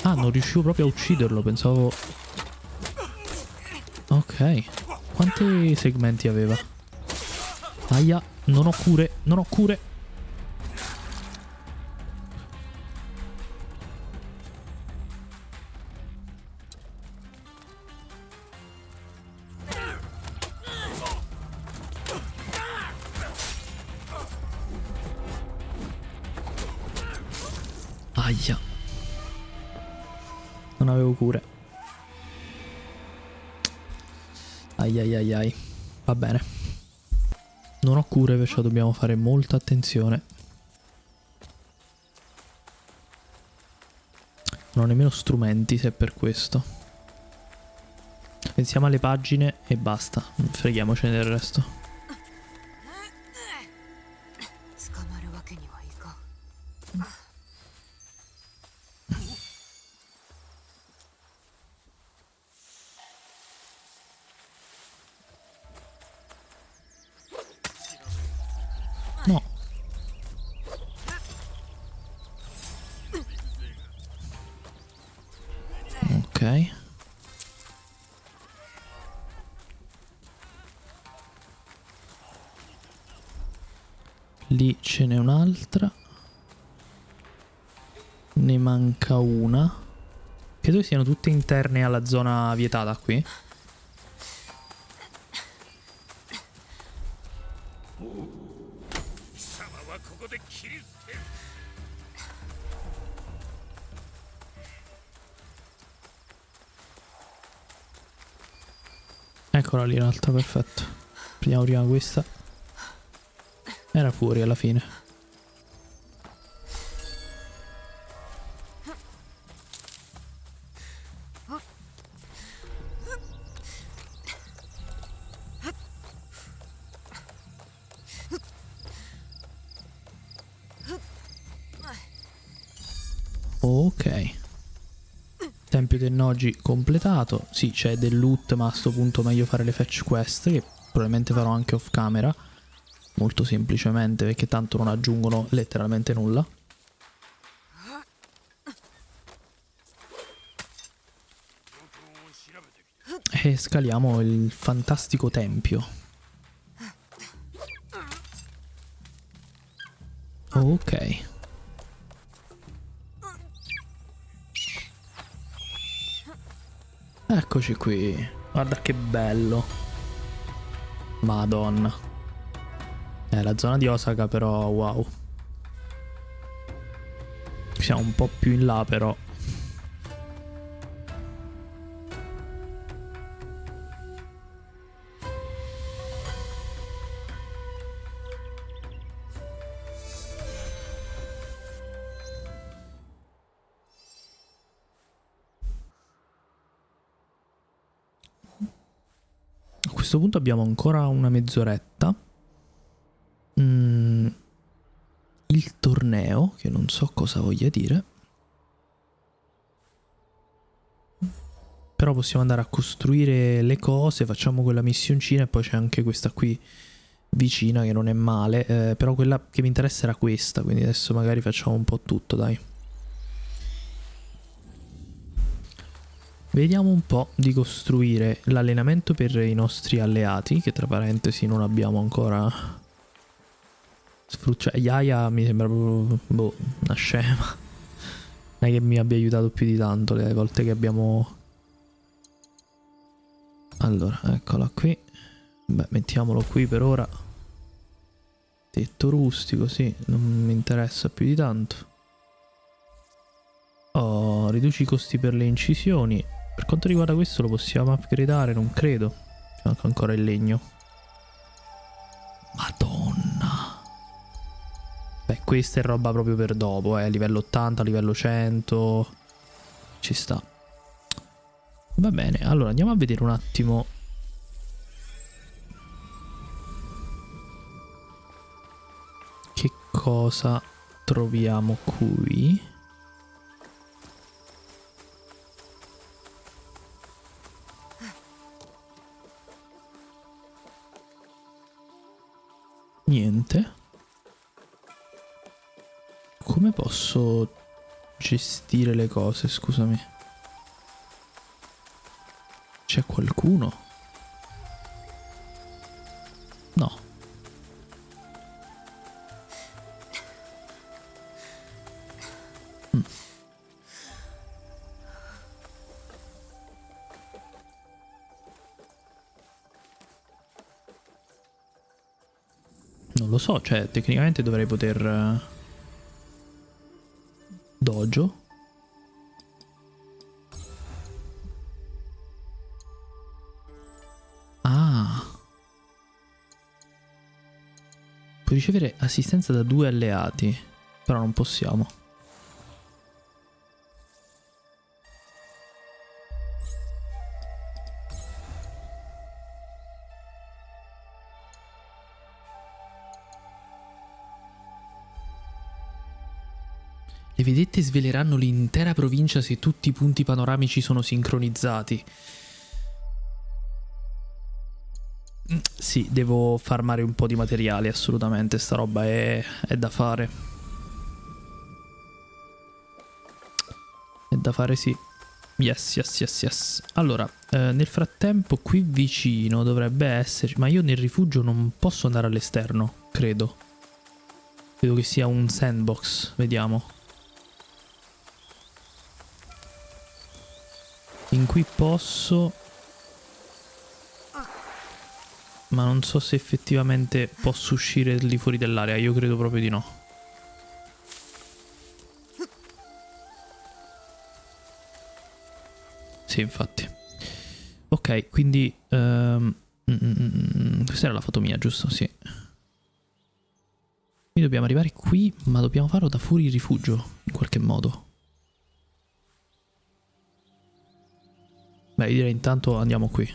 Ah, non riuscivo proprio a ucciderlo, pensavo... Ok. Quanti segmenti aveva? Aia, non ho cure, non ho cure. Aia. Non avevo cure. Ai ai ai ai. Va bene. Non ho cure, perciò dobbiamo fare molta attenzione. Non ho nemmeno strumenti, se è per questo. Pensiamo alle pagine e basta. Freghiamocene del resto. No. Ok. Lì ce n'è un'altra. Ne manca una. Credo siano tutte interne alla zona vietata qui. Eccola lì l'altra, perfetto. Prendiamo prima questa. Era fuori alla fine. Ok. Tempio del Noji completato. Sì, c'è del loot, ma a sto punto meglio fare le fetch quest, che probabilmente farò anche off camera. Molto semplicemente, perché tanto non aggiungono letteralmente nulla. E scaliamo il fantastico tempio. Ok. Eccoci qui. Guarda che bello. Madonna. La zona di Osaka però, wow. Siamo un po' più in là però. A questo punto abbiamo ancora una mezz'oretta. Il torneo, che non so cosa voglia dire. Però possiamo andare a costruire le cose, facciamo quella missioncina e poi c'è anche questa qui vicina che non è male. Però quella che mi interessa era questa, quindi adesso magari facciamo un po' tutto, dai. Vediamo un po' di costruire l'allenamento per i nostri alleati, che tra parentesi non abbiamo ancora sfruttato. Yaya mi sembra proprio boh, una scema. Non è che mi abbia aiutato più di tanto le volte che abbiamo... Allora, eccola qui. Beh, mettiamolo qui per ora. Tetto rustico, sì, non mi interessa più di tanto. Oh, riduci i costi per le incisioni. Per quanto riguarda questo lo possiamo upgradare, non credo. C'è anche ancora il legno. Madonna. Beh, questa è roba proprio per dopo, livello 80, livello 100. Ci sta. Va bene, allora andiamo a vedere un attimo. Che cosa troviamo qui? Niente. Come posso gestire le cose, scusami? C'è qualcuno? No. Non lo so, cioè tecnicamente dovrei poter... Dojo? Ah. Puoi ricevere assistenza da 2 alleati, però non possiamo. Le vedette sveleranno l'intera provincia se tutti i punti panoramici sono sincronizzati. Sì, devo farmare un po' di materiale, assolutamente. Sta roba è da fare. È da fare, sì. Yes, yes, yes, yes. Allora, nel frattempo qui vicino dovrebbe esserci... Ma io nel rifugio non posso andare all'esterno, credo. Credo che sia un sandbox, vediamo. In cui posso... Ma non so se effettivamente posso uscire lì fuori dall'area. Io credo proprio di no. Sì, infatti. Ok, quindi... questa era la foto mia, giusto? Sì. Quindi dobbiamo arrivare qui, ma dobbiamo farlo da fuori il rifugio, in qualche modo. Beh, io direi intanto andiamo qui.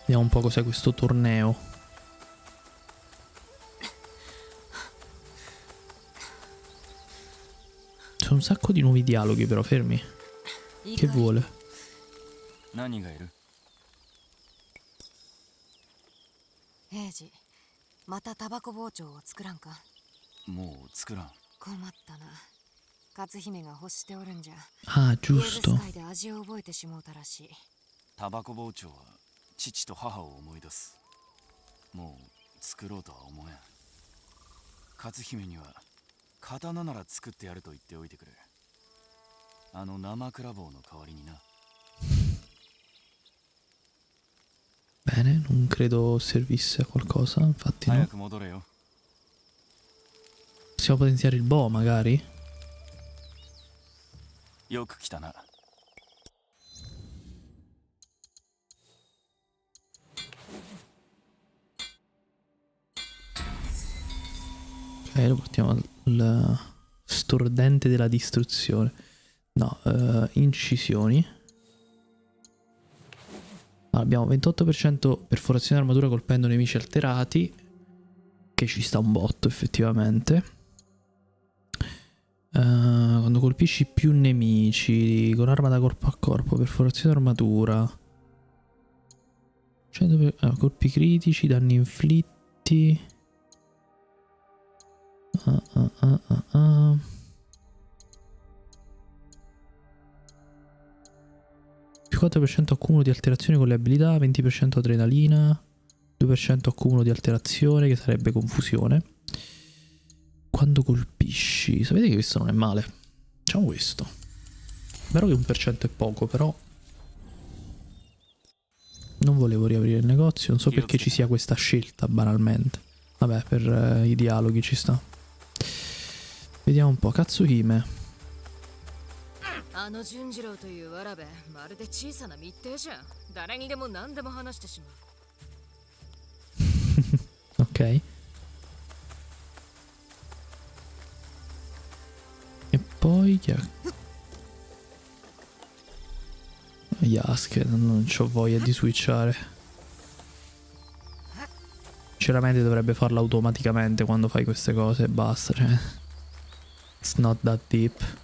Vediamo un po' cos'è questo torneo. C'è un sacco di nuovi dialoghi però, fermi. Che vuole? 何がいる？平次、またタバコ包丁を作らんか。もう作らん。困ったな。勝姫が欲しておるんじゃ。 Ah, ゲーム giusto. 使いで味を覚えてしもうたらしい。タバコ包丁は父と母を思い出す。もう作ろうとは思えん。勝姫には刀なら作ってやると言っておいてくれ。あの生クラ棒の代わりにな。 Bene, non credo servisse a qualcosa, infatti no. 早く戻れよ。 Possiamo potenziare il bow magari? よく来たな。 Ok, lo portiamo al stordente della distruzione. No, incisioni. Allora, abbiamo 28% perforazione armatura colpendo nemici alterati, che ci sta un botto effettivamente. Quando colpisci più nemici con arma da corpo a corpo, perforazione armatura, colpi critici, danni inflitti. Più 4% accumulo di alterazioni con le abilità, 20% adrenalina, 2% accumulo di alterazione, che sarebbe confusione. Quando colpisci, sapete che questo non è male. Facciamo questo. Vero che 1% è poco, però non volevo riaprire il negozio, non so perché ci sia questa scelta banalmente. Vabbè, per i dialoghi ci sta. Vediamo un po', Katsuhime. あの純次郎というわらべ、まるで小さな密偵じゃん。誰にでも何でも話してしまう。 Ok. E poi chi è? Yasuke, non c'ho voglia di switchare. Sinceramente dovrebbe farlo automaticamente quando fai queste cose e basta, cioè. It's not that deep.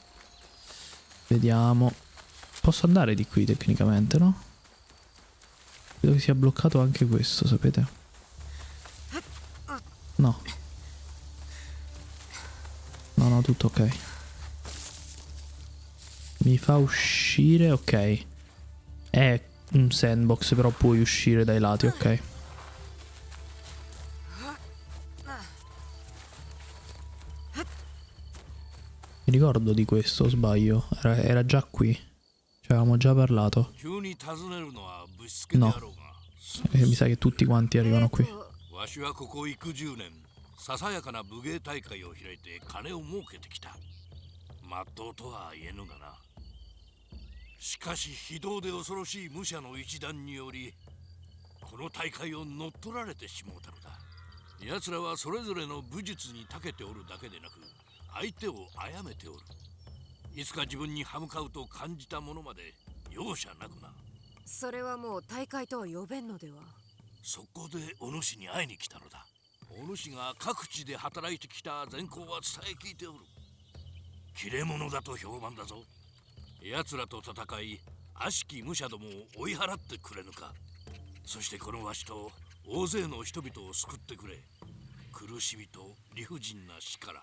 Vediamo. Posso andare di qui tecnicamente, no? Credo che sia bloccato anche questo, sapete? No. No, tutto ok. Mi fa uscire, ok. È un sandbox, però puoi uscire dai lati, ok. Mi ricordo di questo, o sbaglio? Era già qui. Ci avevamo già parlato. No. Mi sa che tutti quanti arrivano qui. わしはここ幾十年ささやかな武芸大会を開いて金を儲けてきた。まっとうとは言えぬがな。しかし非道で恐ろしい武者の一団によりこの大会を乗っ取られてしもうたのだ。奴らはそれぞれの武術に長けておるだけでなく相手を殺めておる。いつか自分に歯向かうと感じたものまで容赦なくな。それはもう大会とは呼べんのでは。そこでお主に会いに来たのだ。お主が各地で働いてきた善行は伝え聞いておる。切れ者だと評判だぞ。奴らと戦い悪しき武者どもを追い払ってくれぬか。そしてこのわしと大勢の人々を救ってくれ。苦しみと理不尽な死から。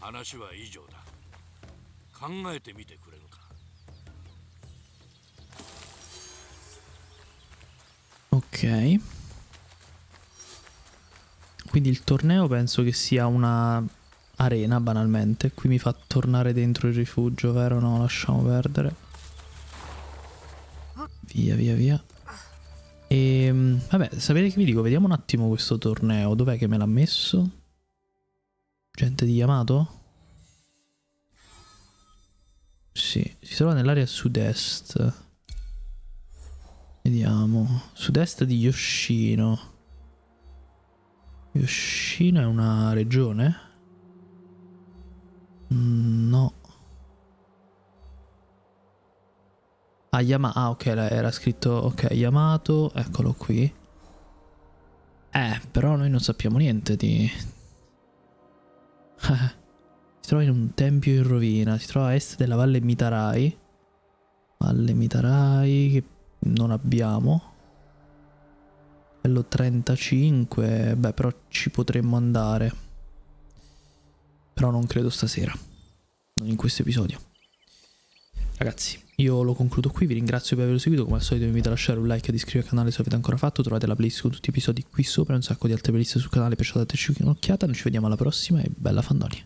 話は以上だ。考えてみてくれぬか。 Ok. Quindi il torneo penso che sia una arena banalmente. Qui mi fa tornare dentro il rifugio, vero? No, lasciamo perdere. Via, via, via. E vabbè, sapete che vi dico? Vediamo un attimo questo torneo. Dov'è che me l'ha messo? Gente di Yamato? Sì, si trova nell'area sud-est. Vediamo. Sud-est di Yoshino. Yoshino è una regione? No. Ah, Yamato. Ah, ok, era scritto. Ok, Yamato. Eccolo qui. Però noi non sappiamo niente di. Si trova in un tempio in rovina. Si trova a est della Valle Mitarai. Valle Mitarai che non abbiamo. Livello 35. Beh, però ci potremmo andare. Però non credo stasera. Non in questo episodio. Ragazzi, io lo concludo qui. Vi ringrazio per averlo seguito. Come al solito vi invito a lasciare un like e ad iscrivervi al canale se avete ancora fatto. Trovate la playlist con tutti i episodi qui sopra e un sacco di altre playlist sul canale, perciò dateci un'occhiata. Noi ci vediamo alla prossima e bella fandonia.